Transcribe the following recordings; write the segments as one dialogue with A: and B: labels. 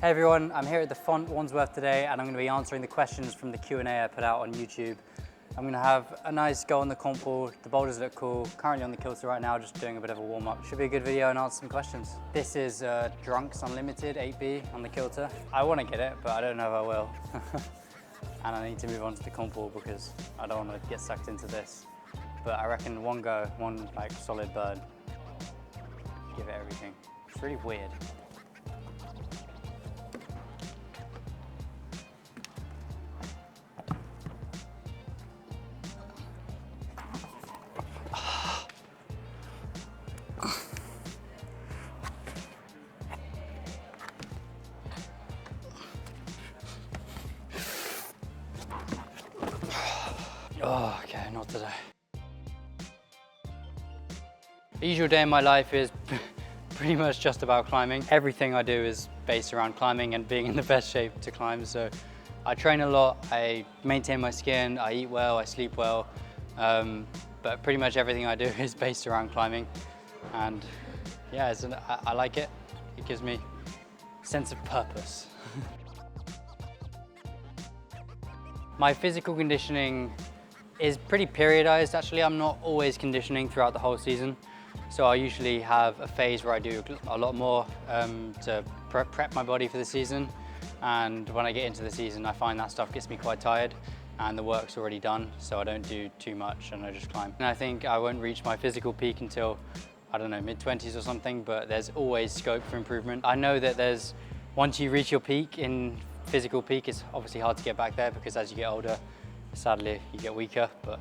A: Hey everyone, I'm here at the Font Wandsworth today and I'm going to be answering the questions from the Q&A I put out on YouTube. I'm going to have a nice go on the comp wall, the boulders look cool, currently on the kilter right now, just doing a bit of a warm up. Should be a good video and answer some questions. This is Drunks Unlimited 8B on the kilter. I want to get it, but I don't know if I will. And I need to move on to the comp wall because I don't want to get sucked into this. But I reckon one go, one like solid bird, give it everything. It's really weird. Oh, okay, not today. The usual day in my life is pretty much just about climbing. Everything I do is based around climbing and being in the best shape to climb. So I train a lot, I maintain my skin, I eat well, I sleep well. But pretty much everything I do is based around climbing. And yeah, I like it. It gives me a sense of purpose. My physical conditioning is pretty periodized actually. I'm not always conditioning throughout the whole season. So I usually have a phase where I do a lot more to prep my body for the season. And when I get into the season, I find that stuff gets me quite tired and the work's already done. So I don't do too much and I just climb. And I think I won't reach my physical peak until, I don't know, mid-20s or something, but there's always scope for improvement. I know that once you reach your peak in physical peak, it's obviously hard to get back there because as you get older, sadly, you get weaker, but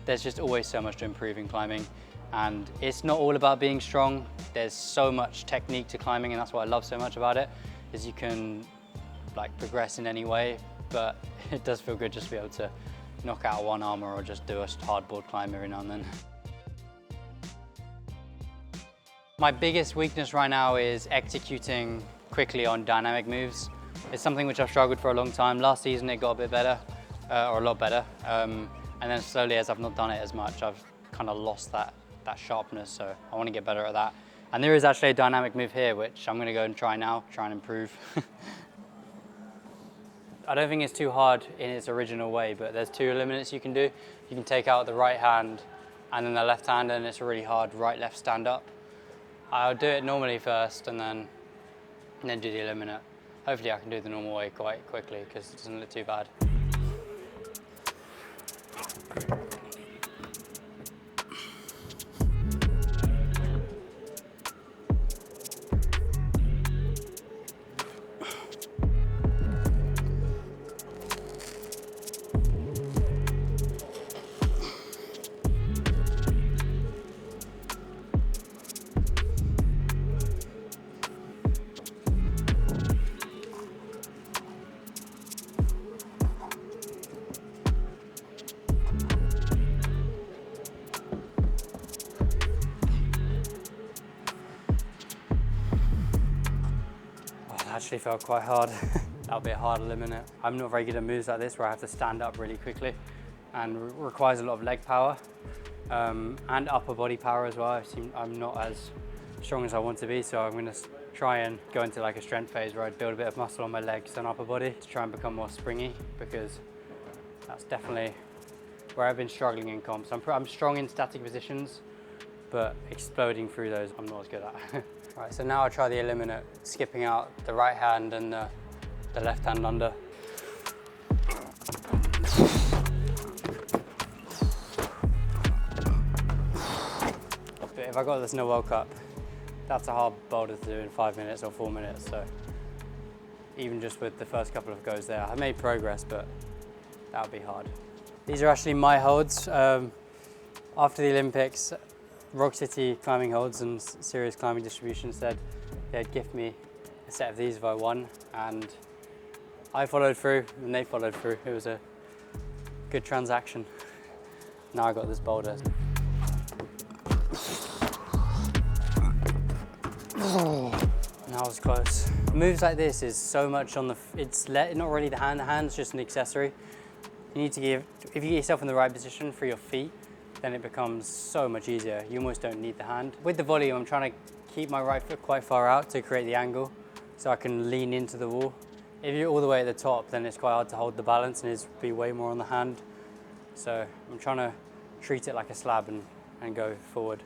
A: there's just always so much to improve in climbing. And it's not all about being strong. There's so much technique to climbing, and that's what I love so much about it, is you can like progress in any way, but it does feel good just to be able to knock out one armor or just do a hardboard climb every now and then. My biggest weakness right now is executing quickly on dynamic moves. It's something which I've struggled for a long time. Last season it got a bit better, or a lot better. And then slowly, as I've not done it as much, I've kind of lost that sharpness. So I want to get better at that. And there is actually a dynamic move here, which I'm going to go and try now, try and improve. I don't think it's too hard in its original way, but there's two eliminates you can do. You can take out the right hand and then the left hand, and it's a really hard right-left stand up. I'll do it normally first and then do the eliminate. Hopefully I can do the normal way quite quickly because it doesn't look too bad. Actually felt quite hard. That'll be a hard eliminate. I'm not very good at moves like this where I have to stand up really quickly and requires a lot of leg power and upper body power as well. I'm not as strong as I want to be, so I'm going to try and go into like a strength phase where I build a bit of muscle on my legs and upper body to try and become more springy, because that's definitely where I've been struggling in comps. I'm strong in static positions, but exploding through those I'm not as good at. Right, so now I try the eliminate, skipping out the right hand and the left hand under. But if I got this in a World Cup, that's a hard boulder to do in 5 minutes or 4 minutes. So even just with the first couple of goes there, I made progress, but that would be hard. These are actually my holds. After the Olympics, Rock City Climbing Holds and Serious Climbing Distribution said they'd gift me a set of these if I won, and I followed through and they followed through. It was a good transaction. Now I got this boulder. That was close. Moves like this is so much on it's not really the hand's just an accessory. You need to if you get yourself in the right position for your feet, then it becomes so much easier. You almost don't need the hand. With the volume, I'm trying to keep my right foot quite far out to create the angle. so I can lean into the wall. If you're all the way at the top, then it's quite hard to hold the balance and it's be way more on the hand. So I'm trying to treat it like a slab and go forward.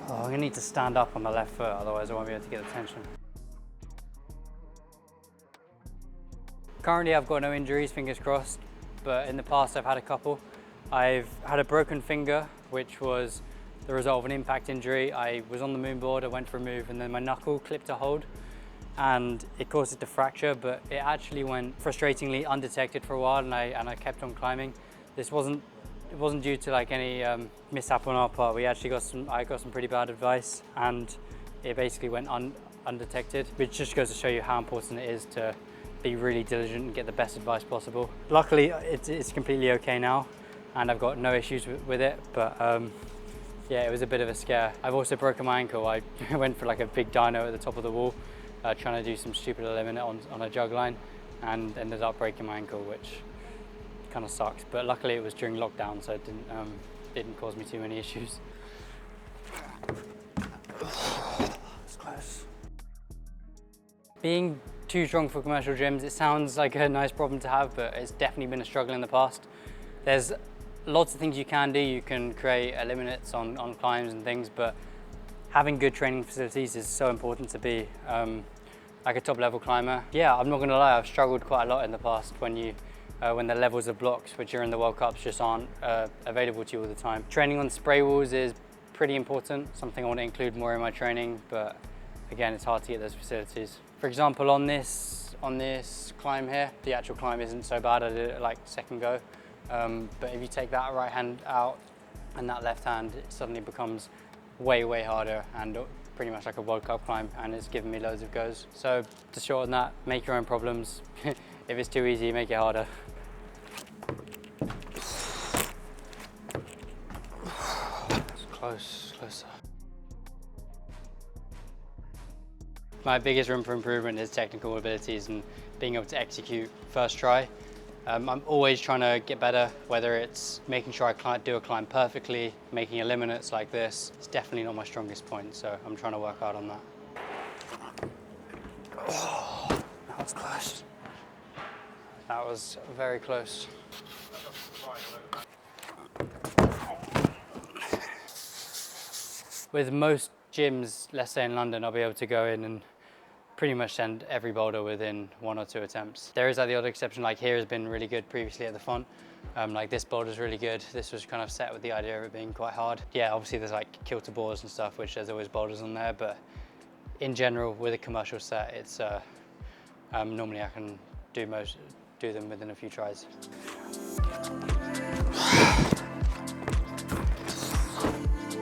A: I'm gonna need to stand up on the left foot, otherwise I won't be able to get the tension. Currently I've got no injuries, fingers crossed, but in the past I've had a couple. I've had a broken finger, which was the result of an impact injury. I was on the moonboard, I went for a move, and then my knuckle clipped a hold, and it caused it to fracture, but it actually went frustratingly undetected for a while, and I kept on climbing. It wasn't due to like any mishap on our part. I got some pretty bad advice, and it basically went undetected, which just goes to show you how important it is to be really diligent and get the best advice possible. Luckily, it's completely okay now, and I've got no issues with it, but yeah, it was a bit of a scare. I've also broken my ankle. I went for like a big dyno at the top of the wall, trying to do some stupid eliminate on a jug line, and ended up breaking my ankle, which kind of sucks, but luckily it was during lockdown, so it didn't cause me too many issues. It's close. Being too strong for commercial gyms, it sounds like a nice problem to have, but it's definitely been a struggle in the past. There's lots of things you can do. You can create eliminates on climbs and things, but having good training facilities is so important to be like a top level climber. Yeah, I'm not gonna lie, I've struggled quite a lot in the past when the levels of blocks, which are in the World Cups, just aren't available to you all the time. Training on spray walls is pretty important, something I want to include more in my training, but again, it's hard to get those facilities. For example, on this climb here, the actual climb isn't so bad. I did it like second go, but if you take that right hand out and that left hand, it suddenly becomes way harder and pretty much like a World Cup climb, and it's given me loads of goes. So to shorten that, make your own problems. If it's too easy, make it harder. It's closer. My biggest room for improvement is technical abilities and being able to execute first try. I'm always trying to get better, whether it's making sure I do a climb perfectly, making eliminates like this. It's definitely not my strongest point, so I'm trying to work hard on that. Oh, that was close. That was very close. With most gyms, let's say in London, I'll be able to go in and pretty much send every boulder within 1 or 2 attempts. There is like the odd exception, like here has been really good previously at the font. Like this boulder's really good. This was kind of set with the idea of it being quite hard. Yeah, obviously there's like kilter boards and stuff, which there's always boulders on there, but in general, with a commercial set, it's normally I can do them within a few tries.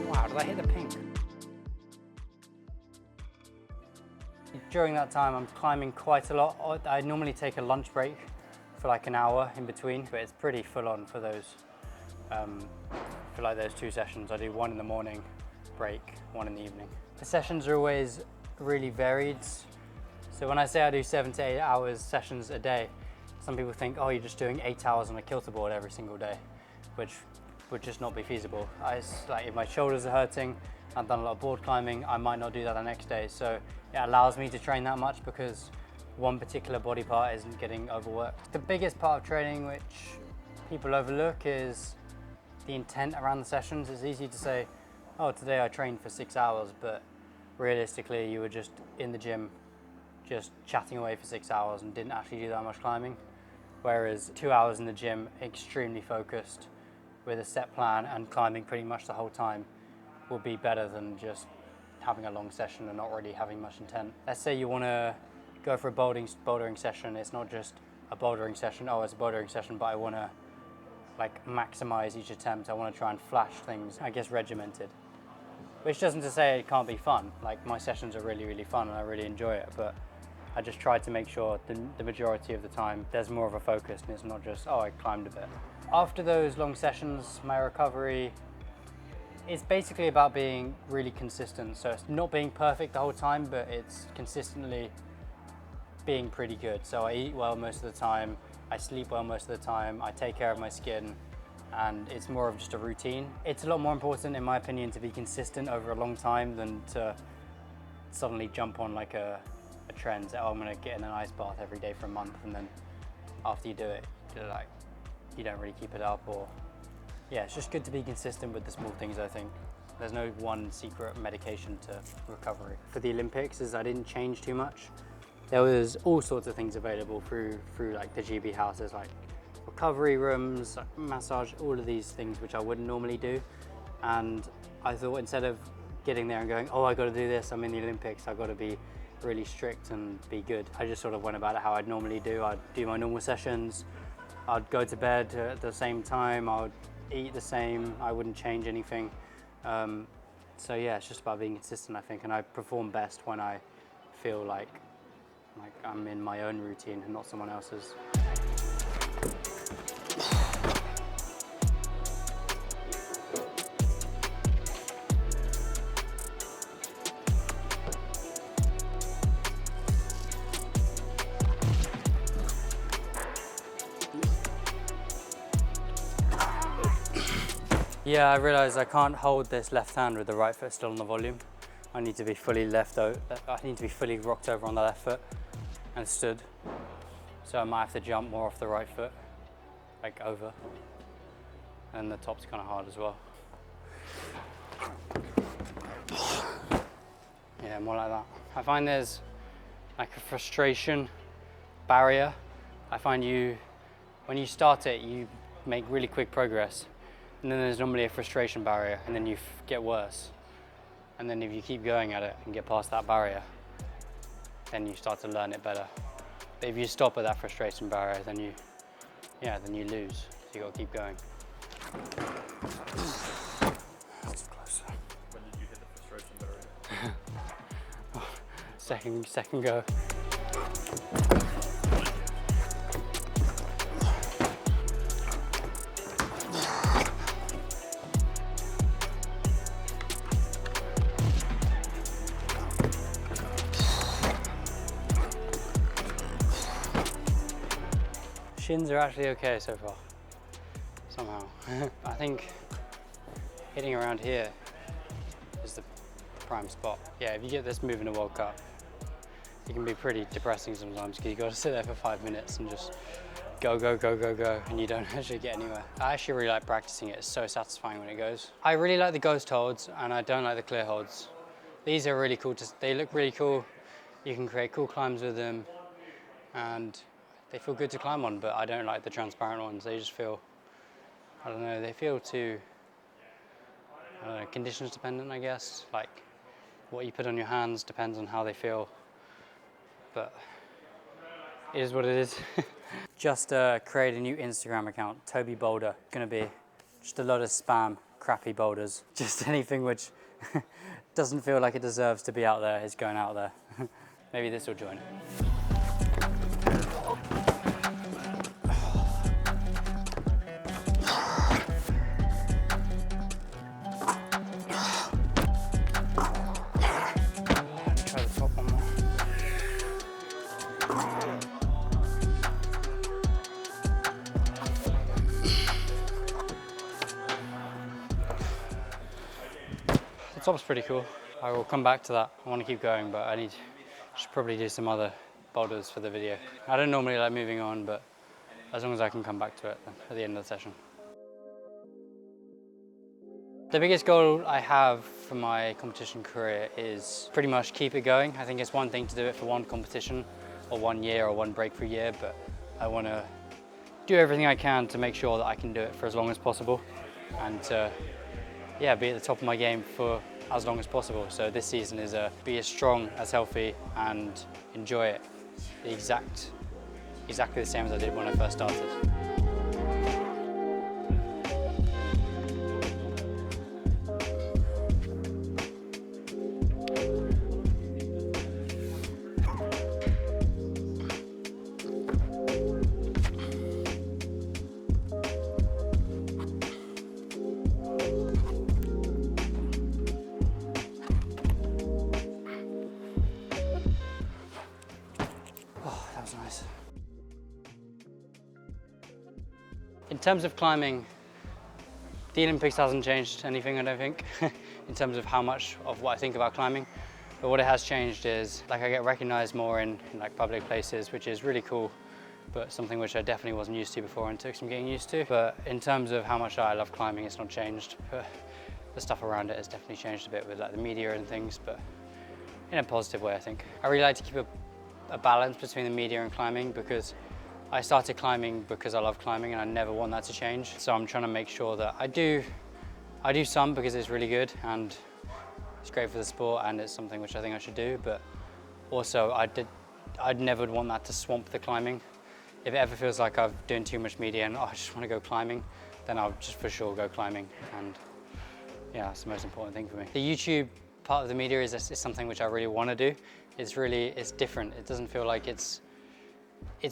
A: Wow, did I hit the pink? During that time, I'm climbing quite a lot. I normally take a lunch break for like an hour in between, but it's pretty full on for those, for like those 2 sessions. I do 1 in the morning, break, 1 in the evening. The sessions are always really varied. So when I say I do 7 to 8 hours sessions a day, some people think, oh, you're just doing 8 hours on a kilter board every single day, which would just not be feasible. Like if my shoulders are hurting, I've done a lot of board climbing, I might not do that the next day. So it allows me to train that much because one particular body part isn't getting overworked. The biggest part of training which people overlook is the intent around the sessions. It's easy to say, oh, today I trained for 6 hours, but realistically you were just in the gym just chatting away for 6 hours and didn't actually do that much climbing. Whereas 2 hours in the gym, extremely focused with a set plan and climbing pretty much the whole time will be better than just having a long session and not really having much intent. Let's say you want to go for a bouldering session. It's not just a bouldering session, oh, it's a bouldering session, but I want to like maximize each attempt. I want to try and flash things, I guess regimented. Which doesn't to say it can't be fun. Like my sessions are really fun and I really enjoy it, but I just try to make sure the majority of the time there's more of a focus and it's not just, oh, I climbed a bit. After those long sessions, my recovery is basically about being really consistent. So it's not being perfect the whole time, but it's consistently being pretty good. So I eat well most of the time. I sleep well most of the time, I take care of my skin, and it's more of just a routine. It's a lot more important, in my opinion, to be consistent over a long time than to suddenly jump on like a trend, say, oh, I'm gonna get in an ice bath every day for a month, and then after you do it, you don't really keep it up. Or yeah, it's just good to be consistent with the small things, I think. There's no one secret medication to recovery. For the Olympics, is I didn't change too much. There was all sorts of things available through like the GB houses, like recovery rooms, like massage, all of these things which I wouldn't normally do. And I thought, instead of getting there and going, oh, I got to do this, I'm in the Olympics, I've got to be really strict and be good, I just sort of went about it how I'd normally do. I'd do my normal sessions, I'd go to bed at the same time, I would eat the same, I wouldn't change anything. So yeah, it's just about being consistent, I think, and I perform best when I feel like I'm in my own routine and not someone else's. Yeah, I realised I can't hold this left hand with the right foot still on the volume. I need to be fully rocked over on the left foot and stood. So I might have to jump more off the right foot, like over. And the top's kind of hard as well. Yeah, more like that. I find there's like a frustration barrier. I find when you start it, you make really quick progress. And then there's normally a frustration barrier, and then you get worse. And then if you keep going at it and get past that barrier, then you start to learn it better. But if you stop at that frustration barrier, then you lose. So you got to keep going. That's closer.
B: When did you hit the frustration barrier?
A: Second go. Shins are actually okay so far, somehow. I think hitting around here is the prime spot. Yeah, if you get this move in a World Cup, it can be pretty depressing sometimes, because you got to sit there for 5 minutes and just go, and you don't actually get anywhere. I actually really like practicing it. It's so satisfying when it goes. I really like the ghost holds, and I don't like the clear holds. These are really cool. They look really cool. You can create cool climbs with them, and they feel good to climb on, but I don't like the transparent ones. They just feel, I don't know, they feel too, I don't know, conditions dependent, I guess. Like, what you put on your hands depends on how they feel, but it is what it is. Just create a new Instagram account, Toby Boulder. Gonna be just a lot of spam, crappy boulders. Just anything which doesn't feel like it deserves to be out there is going out there. Maybe this will join it. The top's pretty cool. I will come back to that. I want to keep going, but should probably do some other boulders for the video. I don't normally like moving on, but as long as I can come back to it at the end of the session. The biggest goal I have for my competition career is pretty much keep it going. I think it's one thing to do it for one competition or 1 year or one breakthrough year, but I want to do everything I can to make sure that I can do it for as long as possible, and be at the top of my game for as long as possible. So this season is be as strong, as healthy, and enjoy it exactly the same as I did when I first started. Oh, that was nice. In terms of climbing, the Olympics hasn't changed anything, I don't think, in terms of how much of what I think about climbing. But what it has changed is, like, I get recognized more in like public places, which is really cool, but something which I definitely wasn't used to before and took some getting used to. But in terms of how much I love climbing, it's not changed. But the stuff around it has definitely changed a bit with like the media and things, but in a positive way, I think. I really like to keep a balance between the media and climbing, because I started climbing because I love climbing and I never want that to change. So I'm trying to make sure that I do some because it's really good and it's great for the sport and it's something which I think I should do, but also I'd never want that to swamp the climbing. If it ever feels like I'm doing too much media and I just want to go climbing, then I'll just for sure go climbing. And yeah, that's the most important thing for me. The YouTube part of the media is something which I really want to do. It's different. It doesn't feel like it's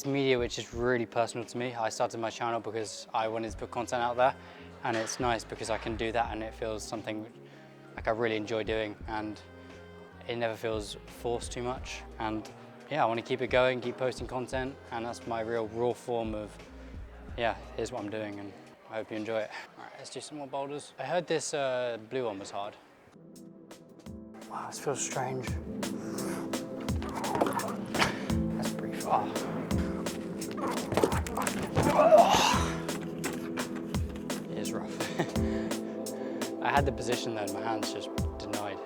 A: media which is really personal to me. I started my channel because I wanted to put content out there, and it's nice because I can do that and it feels something like I really enjoy doing, and it never feels forced too much. And yeah, I want to keep it going, keep posting content, and that's my real raw form of, yeah, here's what I'm doing, and I hope you enjoy it. All right, let's do some more boulders. I heard this blue one was hard. Wow, this feels strange. That's pretty far. It is rough. I had the position though, and my hands just denied.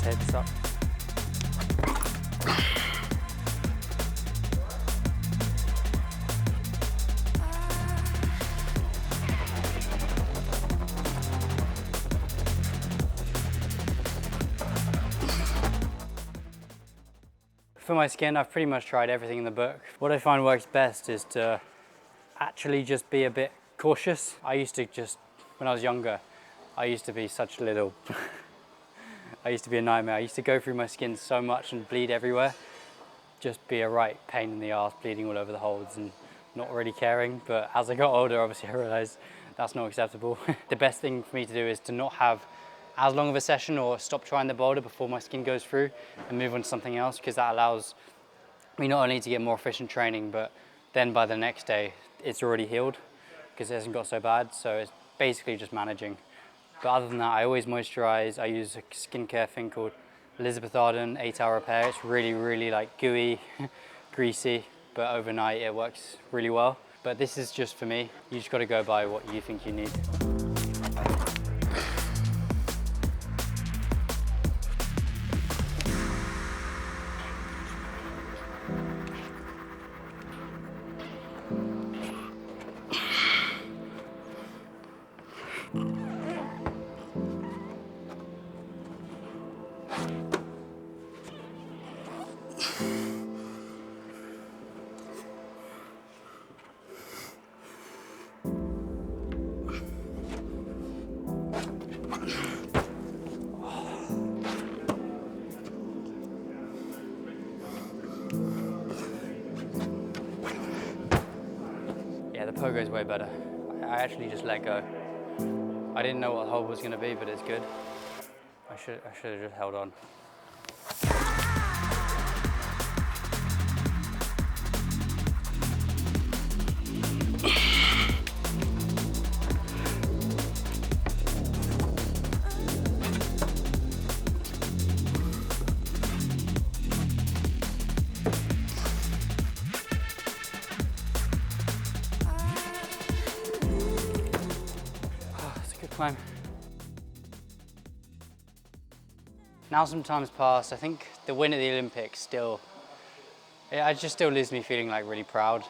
A: Tape this up. For my skin, I've pretty much tried everything in the book. What I find works best is to actually just be a bit cautious. I used to when I was younger, I used to be such a little I used to be a nightmare. I used to go through my skin so much and bleed everywhere. Just be a right pain in the arse, bleeding all over the holds and not really caring. But as I got older, obviously I realized that's not acceptable. The best thing for me to do is to not have as long of a session or stop trying the boulder before my skin goes through and move on to something else, because that allows me not only to get more efficient training, but then by the next day, it's already healed because it hasn't got so bad. So it's basically just managing. But other than that, I always moisturize. I use a skincare thing called Elizabeth Arden 8-hour repair. It's really, really like gooey, greasy, but overnight it works really well. But this is just for me. You just gotta go by what you think you need. Yeah, the pogo is way better. I actually just let go. I didn't know what the hold was going to be, but it's good. I should have just held on. Climb. Now some time's passed, I think the win at the Olympics it just still leaves me feeling like really proud.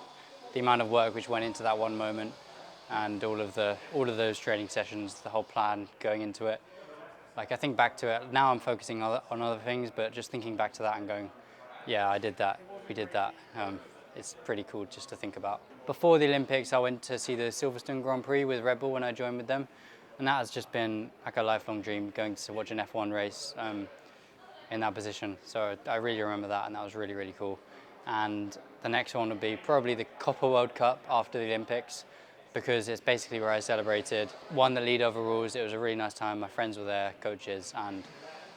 A: The amount of work which went into that one moment and all of those training sessions, the whole plan going into it. Like I think back to it, now I'm focusing on other things, but just thinking back to that and going, yeah, I did that, we did that. It's pretty cool just to think about. Before the Olympics, I went to see the Silverstone Grand Prix with Red Bull when I joined with them. And that has just been like a lifelong dream, going to watch an F1 race in that position. So I really remember that, and that was really, really cool. And the next one would be probably the Copper World Cup after the Olympics, because it's basically where I celebrated, won the lead overalls. It was a really nice time. My friends were there, coaches, and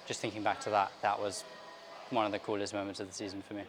A: just thinking back to that, that was one of the coolest moments of the season for me.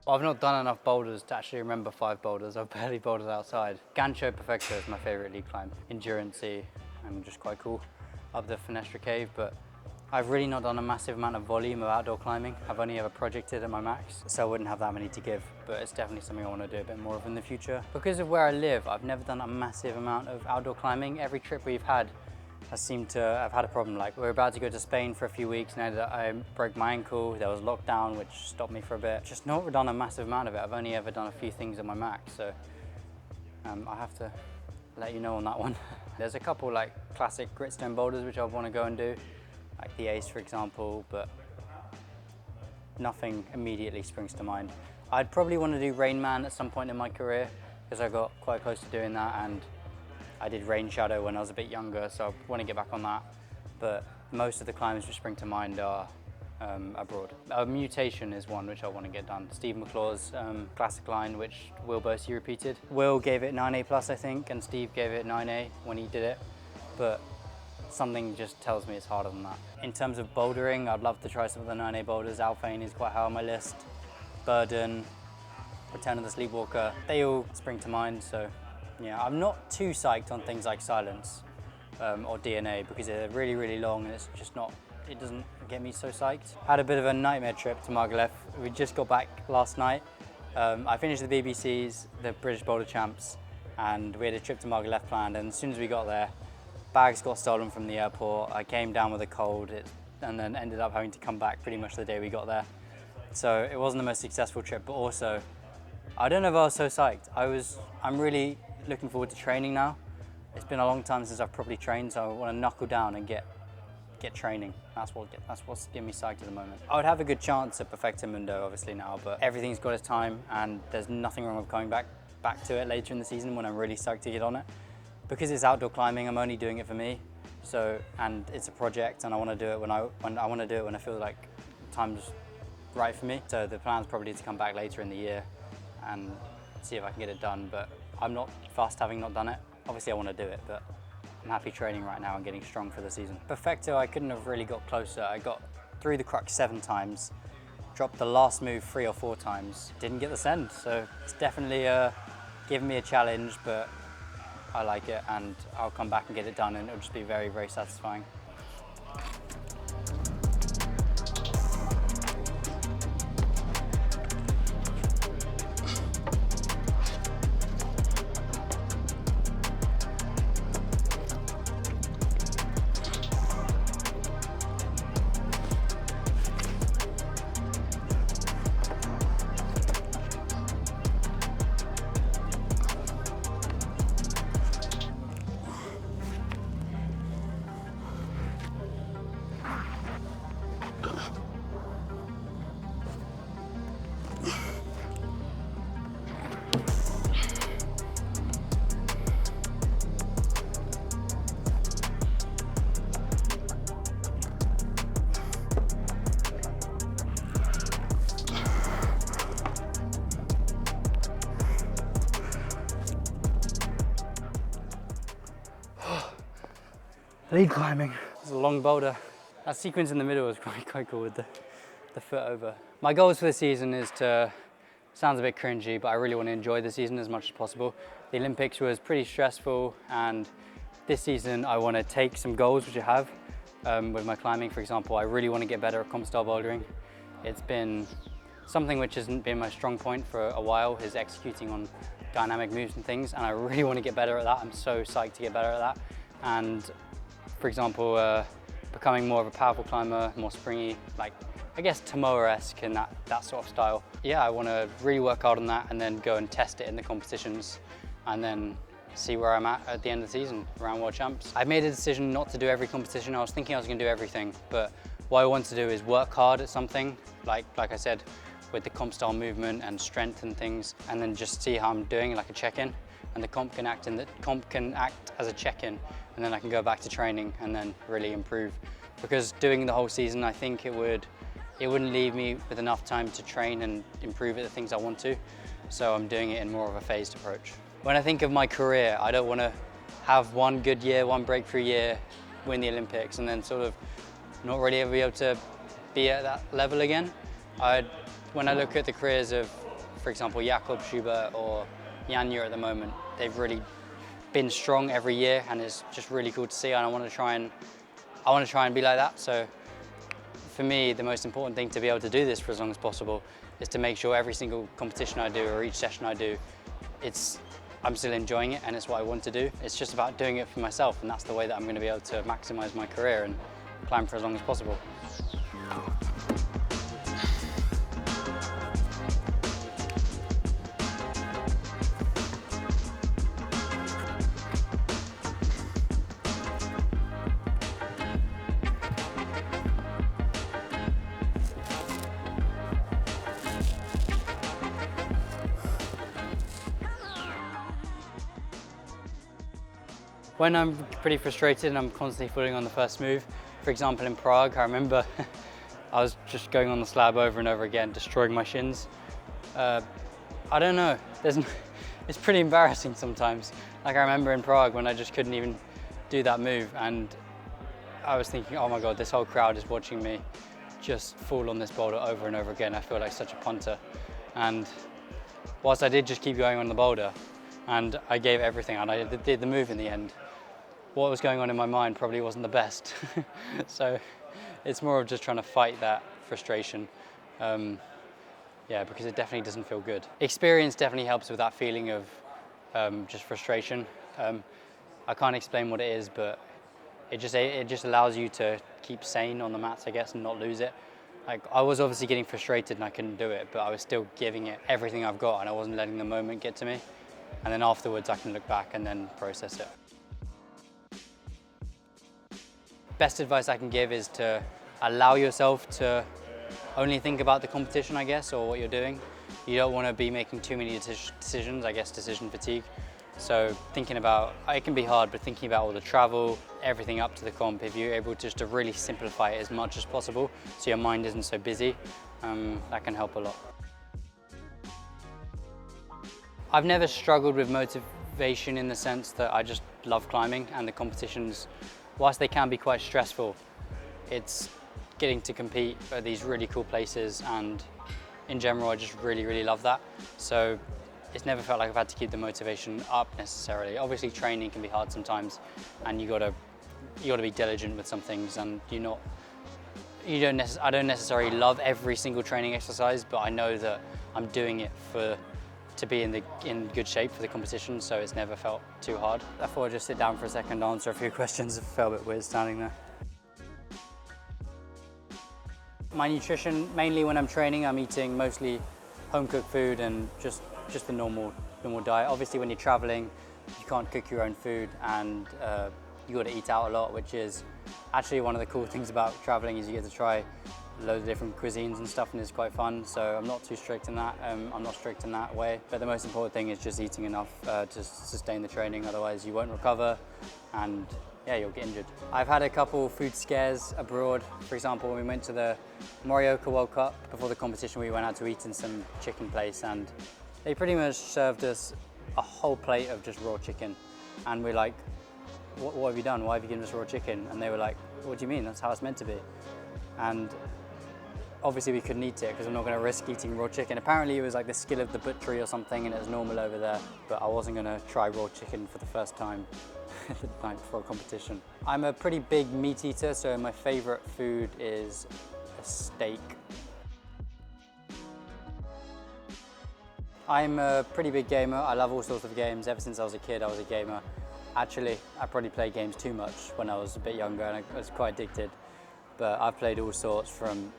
A: Well, I've not done enough boulders to actually remember 5 boulders. I've barely bouldered outside. Gancho Perfecto is my favorite lead climb. Endurance-y and just quite cool up the Fenestra Cave, but I've really not done a massive amount of volume of outdoor climbing. I've only ever projected at my max, so I wouldn't have that many to give, but it's definitely something I want to do a bit more of in the future. Because of where I live, I've never done a massive amount of outdoor climbing. Every trip we've had has seemed to have had a problem. Like we were about to go to Spain for a few weeks and I broke my ankle. There was lockdown, which stopped me for a bit. Just not done a massive amount of it. I've only ever done a few things at my max, so I have to let you know on that one. There's a couple like classic gritstone boulders which I want to go and do, like the Ace for example, but nothing immediately springs to mind. I'd probably want to do Rain Man at some point in my career because I got quite close to doing that, and I did Rain Shadow when I was a bit younger, so I want to get back on that. But most of the climbs which spring to mind are abroad. Mutation is one which I want to get done. Steve McClaw's classic line, which Will Bursey repeated. Will gave it 9A+, I think, and Steve gave it 9A when he did it. But something just tells me it's harder than that. In terms of bouldering, I'd love to try some of the 9A boulders. Alphane is quite high on my list. Burden, Return of the Sleepwalker, they all spring to mind, so yeah, I'm not too psyched on things like Silence or DNA because they're really, really long and it's just not, it doesn't get me so psyched. Had a bit of a nightmare trip to Margalef. We just got back last night. I finished the BBCs, the British Boulder Champs, and we had a trip to Margalef planned, and as soon as we got there, bags got stolen from the airport. I came down with a cold and then ended up having to come back pretty much the day we got there. So it wasn't the most successful trip, but also, I don't know if I was so psyched. I'm really looking forward to training now. It's been a long time since I've properly trained, so I want to knuckle down and get training. That's what's getting me psyched at the moment. I would have a good chance at Perfecto Mundo obviously now, but everything's got its time and there's nothing wrong with coming back to it later in the season when I'm really psyched to get on it. Because it's outdoor climbing, I'm only doing it for me. So, and it's a project and I want to do it when I want to do it when I feel like time's right for me. So the plan's probably to come back later in the year and see if I can get it done, but I'm not fussed having not done it. Obviously I want to do it, but I'm happy training right now and getting strong for the season. Perfecto, I couldn't have really got closer. I got through the crux 7 times, dropped the last move 3 or 4 times, didn't get the send. So it's definitely given me a challenge, but I like it and I'll come back and get it done and it'll just be very, very satisfying. Lead climbing. It's a long boulder. That sequence in the middle was quite cool with the foot over. My goals for the season is to, sounds a bit cringy, but I really want to enjoy the season as much as possible. The Olympics was pretty stressful, and this season I want to take some goals which I have with my climbing. For example, I really want to get better at comp style bouldering. It's been something which hasn't been my strong point for a while, is executing on dynamic moves and things, and I really want to get better at that. I'm so psyched to get better at that. And for example, becoming more of a powerful climber, more springy, like I guess Tomoa-esque in that sort of style. Yeah, I want to really work hard on that and then go and test it in the competitions and then see where I'm at the end of the season, around World Champs. I made a decision not to do every competition. I was thinking I was going to do everything, but what I want to do is work hard at something, like I said, with the comp style movement and strength and things, and then just see how I'm doing, like a check-in, and the comp can act as a check-in, and then I can go back to training and then really improve. Because doing the whole season, I think it wouldn't leave me with enough time to train and improve at the things I want to. So I'm doing it in more of a phased approach. When I think of my career, I don't want to have one good year, one breakthrough year, win the Olympics, and then sort of not really ever be able to be at that level again. When I look at the careers of, for example, Jakob Schubert or Janja at the moment, they've really been strong every year, and it's just really cool to see. And I want to try and be like that. So for me, the most important thing to be able to do this for as long as possible is to make sure every single competition I do or each session I do, I'm still enjoying it and it's what I want to do. It's just about doing it for myself, and that's the way that I'm going to be able to maximize my career and climb for as long as possible. When I'm pretty frustrated and I'm constantly falling on the first move, for example in Prague, I remember I was just going on the slab over and over again, destroying my shins. I don't know, it's pretty embarrassing sometimes. Like I remember in Prague when I just couldn't even do that move, and I was thinking, oh my God, this whole crowd is watching me just fall on this boulder over and over again. I feel like such a punter. And whilst I did just keep going on the boulder, and I gave everything, and I did the move in the end, what was going on in my mind probably wasn't the best. So it's more of just trying to fight that frustration. Yeah, because it definitely doesn't feel good. Experience definitely helps with that feeling of just frustration. I can't explain what it is, but it just allows you to keep sane on the mats, I guess, and not lose it. Like, I was obviously getting frustrated and I couldn't do it, but I was still giving it everything I've got, and I wasn't letting the moment get to me. And then afterwards I can look back and then process it. Best advice I can give is to allow yourself to only think about the competition, I guess, or what you're doing. You don't want to be making too many decisions, I guess, decision fatigue. So thinking about, it can be hard, but thinking about all the travel, everything up to the comp, if you're able just to really simplify it as much as possible so your mind isn't so busy, that can help a lot. I've never struggled with motivation in the sense that I just love climbing, and the competitions, whilst they can be quite stressful, it's getting to compete at these really cool places, and in general I just really love that. So it's never felt like I've had to keep the motivation up necessarily. Obviously training can be hard sometimes, and you gotta be diligent with some things, and I don't necessarily love every single training exercise, but I know that I'm doing it to be in good shape for the competition, so it's never felt too hard. I thought I'd just sit down for a second, answer a few questions. It felt a bit weird standing there. My nutrition, mainly when I'm training, I'm eating mostly home-cooked food and just the normal diet. Obviously when you're traveling, you can't cook your own food, and you got to eat out a lot, which is actually one of the cool things about traveling, is you get to try loads of different cuisines and stuff, and it's quite fun. So I'm not too strict in that. I'm not strict in that way. But the most important thing is just eating enough to sustain the training. Otherwise you won't recover, and yeah, you'll get injured. I've had a couple food scares abroad. For example, when we went to the Morioka World Cup, before the competition we went out to eat in some chicken place, and they pretty much served us a whole plate of just raw chicken. And we're like, what have you done? Why have you given us raw chicken? And they were like, what do you mean? That's how it's meant to be. And obviously we couldn't eat it because I'm not going to risk eating raw chicken. Apparently it was like the skill of the butchery or something and it was normal over there, but I wasn't going to try raw chicken for the first time the night before a competition. I'm a pretty big meat eater, so my favorite food is a steak. I'm a pretty big gamer. I love all sorts of games. Ever since I was a kid, I was a gamer. Actually, I probably played games too much when I was a bit younger and I was quite addicted. But I've played all sorts, from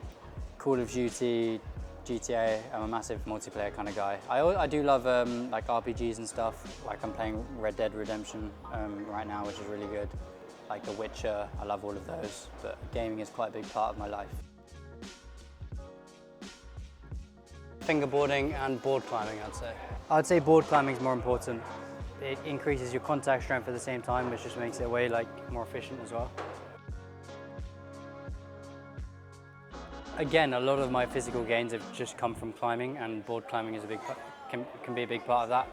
A: Call of Duty, GTA. I'm a massive multiplayer kind of guy. I do love like RPGs and stuff. Like I'm playing Red Dead Redemption right now, which is really good. Like The Witcher, I love all of those. But gaming is quite a big part of my life. Fingerboarding and board climbing, I'd say. I'd say board climbing is more important. It increases your contact strength at the same time, which just makes it way more efficient as well. Again, a lot of my physical gains have just come from climbing, and board climbing is can be a big part of that.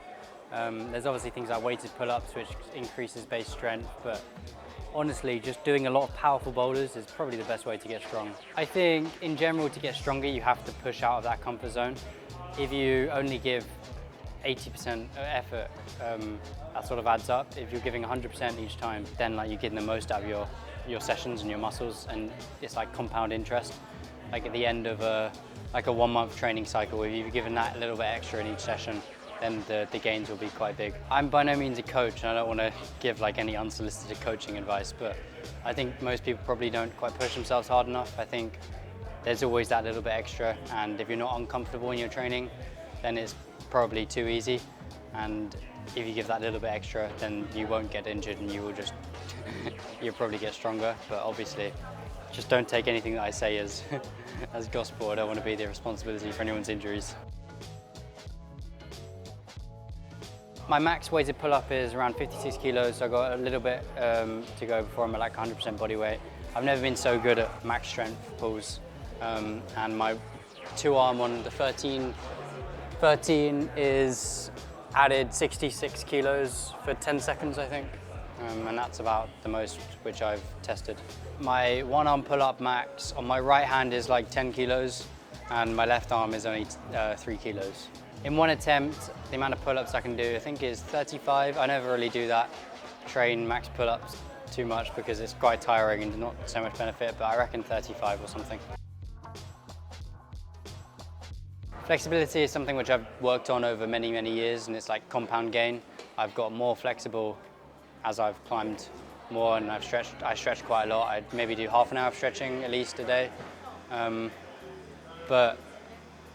A: There's obviously things like weighted pull-ups, which increases base strength, but honestly, just doing a lot of powerful boulders is probably the best way to get strong. I think in general, to get stronger, you have to push out of that comfort zone. If you only give 80% effort, that sort of adds up. If you're giving 100% each time, then like you're getting the most out of your sessions and your muscles, and it's like compound interest. Like at the end of a 1 month training cycle, if you've given that a little bit extra in each session, then the gains will be quite big. I'm by no means a coach, and I don't want to give like any unsolicited coaching advice, but I think most people probably don't quite push themselves hard enough. I think there's always that little bit extra, and if you're not uncomfortable in your training, then it's probably too easy. And if you give that little bit extra, then you won't get injured and you will just, you'll probably get stronger. But obviously, just don't take anything that I say as, as gospel. I don't want to be the responsibility for anyone's injuries. My max weighted pull-up is around 56 kilos, so I've got a little bit to go before I'm at like 100% body weight. I've never been so good at max strength pulls, and my 2-arm on the 13 is added 66 kilos for 10 seconds, I think, and that's about the most which I've tested. My 1-arm pull-up max on my right hand is like 10 kilos, and my left arm is only 3 kilos. In one attempt, the amount of pull-ups I can do, I think, is 35. I never really do that, train max pull-ups too much, because it's quite tiring and not so much benefit, but I reckon 35 or something. Flexibility is something which I've worked on over many, many years, and it's like compound gain. I've got more flexible as I've climbed more, and I stretch quite a lot. I'd maybe do half an hour of stretching at least a day. But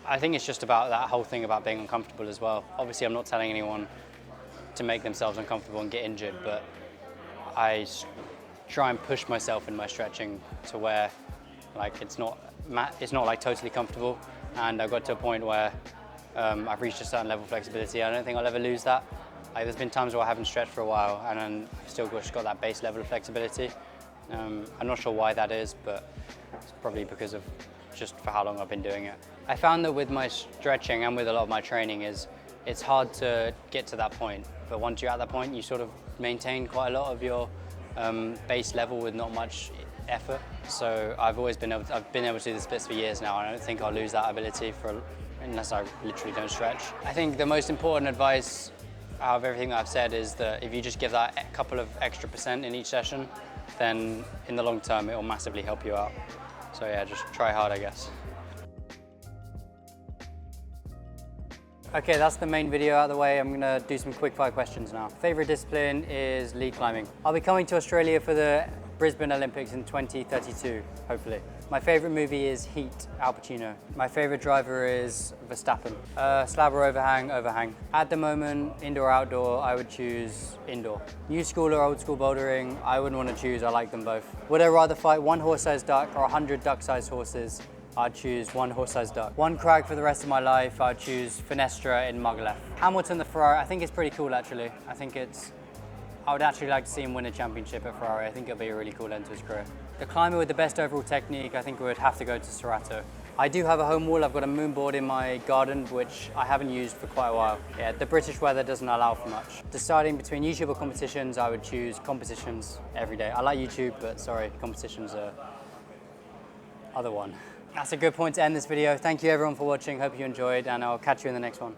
A: I think it's just about that whole thing about being uncomfortable as well. Obviously, I'm not telling anyone to make themselves uncomfortable and get injured, but I try and push myself in my stretching to where like it's not like totally comfortable. And I got to a point where I've reached a certain level of flexibility. I don't think I'll ever lose that. Like, there's been times where I haven't stretched for a while, and then I've still just got that base level of flexibility. I'm not sure why that is, but it's probably because of just for how long I've been doing it. I found that with my stretching and with a lot of my training it's hard to get to that point. But once you're at that point, you sort of maintain quite a lot of your base level with not much effort. So I've been able to do the splits for years now, and I don't think I'll lose that ability unless I literally don't stretch. I think the most important advice out of everything that I've said is that if you just give that couple of extra % in each session, then in the long term it will massively help you out. So yeah, just try hard, I guess. Okay, that's the main video out of the way. I'm gonna do some quickfire questions now. Favorite discipline is lead climbing. I'll be coming to Australia for the Brisbane Olympics in 2032, hopefully. My favorite movie is Heat, Al Pacino. My favorite driver is Verstappen. Slab or overhang? Overhang. At the moment, indoor or outdoor, I would choose indoor. New school or old school bouldering? I wouldn't want to choose, I like them both. Would I rather fight 1 horse-sized duck or 100 duck-sized horses? I'd choose 1 horse-sized duck. 1 crag for the rest of my life, I'd choose Finestra in Maglev. Hamilton the Ferrari, I think it's pretty cool actually. I would actually like to see him win a championship at Ferrari. I think it'll be a really cool end to his career. The climber with the best overall technique, I think we would have to go to Serrato. I do have a home wall. I've got a moon board in my garden, which I haven't used for quite a while. Yeah, the British weather doesn't allow for much. Deciding between YouTube or competitions, I would choose competitions every day. I like YouTube, but sorry, competitions are other one. That's a good point to end this video. Thank you everyone for watching. Hope you enjoyed, and I'll catch you in the next one.